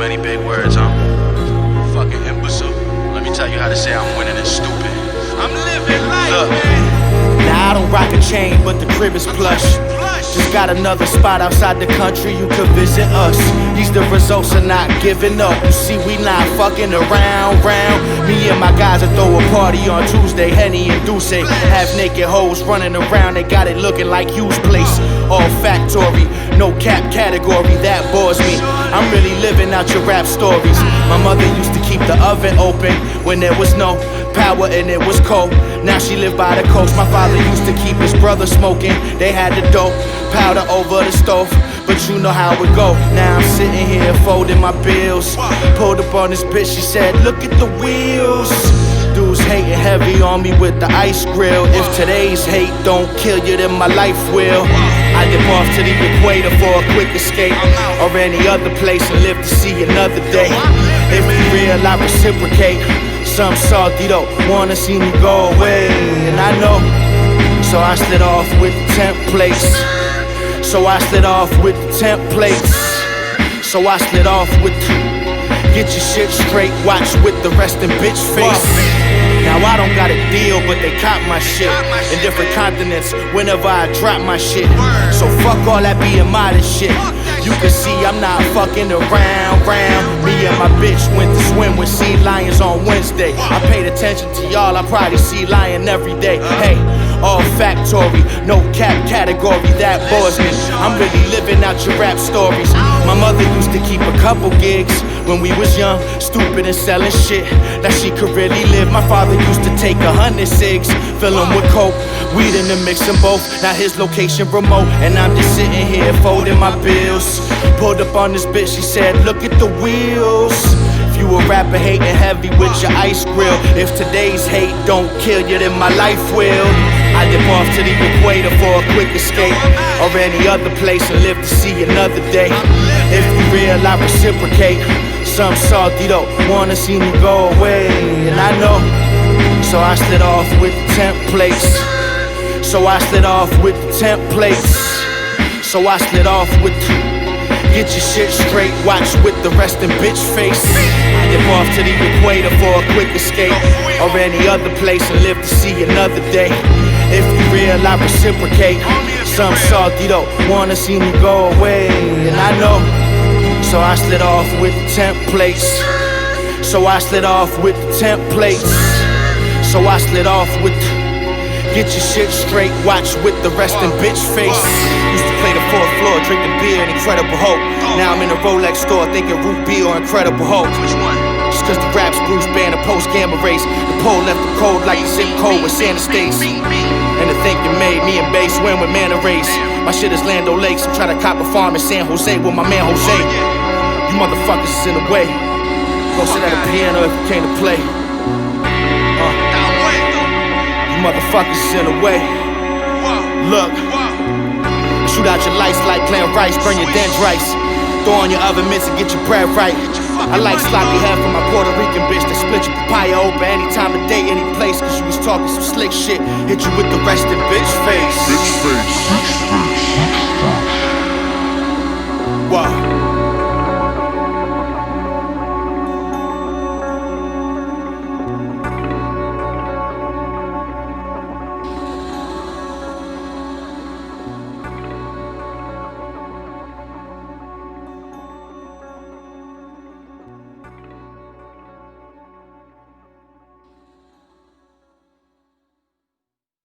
many big words, huh? Fucking imbecile. Let me tell you how to say I'm winning and stupid. I'm living life, man. Now I don't rock a chain, but the crib is plush. Just got another spot outside the country, you could visit us. These the results of not giving up. You see, we not fucking around. Me and my guys will throw a party on Tuesday. Henny and Duce, half naked hoes running around. They got it looking like Hughes Place. All factory, no cap category, that bores me. I'm really living out your rap stories. My mother used to keep the oven open when there was no power and it was cold. Now she lived by the coast. My father used to keep his brother smoking. They had the dope, powder over the stove. But you know how it go. Now I'm sitting here folding my bills. Pulled up on this bitch, she said, look at the wheels. Dudes hating heavy on me with the ice grill. If today's hate don't kill you, then my life will. I dip off to the equator for a quick escape, or any other place and live to see another day. If you real, I reciprocate. Some salty don't wanna see me go away, and I know. So I slid off with the templates. So I slid off with the templates. So I slid off with get your shit straight, watch with the resting bitch face. Now I don't got a deal, but they cop my shit in different continents whenever I drop my shit. So fuck all that being modest shit. You can see I'm not fucking around. Me and my bitch went to swim with sea lions on Wednesday. I paid attention to y'all, I probably see lion every day. Hey, all factory, no cap category, that bores me. I'm really living out your rap stories. My mother used to keep a couple gigs when we was young, stupid and selling shit that she could really live. My father used to take 100 cigs, fill them with coke, weed in the mix them both. Now his location remote, and I'm just sitting here folding my bills. Pulled up on this bitch, she said, look at the wheels. If you a rapper hating heavy with your ice grill, if today's hate don't kill you, then my life will. I dip off to the equator for a quick escape, or any other place and live to see another day. If you real, I reciprocate. Some salty don't wanna see me go away, and I know. So I slid off with the templates. So I slid off with the templates. So I slid off with get your shit straight, watch with the resting bitch face. I dip off to the equator for a quick escape, or any other place and live to see another day. If you real, I reciprocate. Some salty don't wanna see me go away, and I know. So I slid off with the templates. So I slid off with the templates. So I slid off with get your shit straight, watch with the resting bitch face. Used to play the fourth floor, drinking beer and Incredible Hope. Now I'm in a Rolex store thinking Root Beer or Incredible Hope. Just cause the rap's Bruce banned a post-gamma race. The pole left the cold like the zip code with Santa States. And the thinking made me and Bay swim with Manta Race. My shit is Lando Lakes, I'm trying to cop a farm in San Jose with my man Jose. You motherfuckers is in the way. Go sit at a piano if you came to play. You motherfuckers is in the way. Look, shoot out your lights like Glen Rice, burn your dendrites. Throw on your oven mitts and get your bread right. I like sloppy head from my Puerto Rican bitch that split your papaya open any time of day, any place. Cause you was talking some slick shit. Hit you with the resting bitch face. Wow.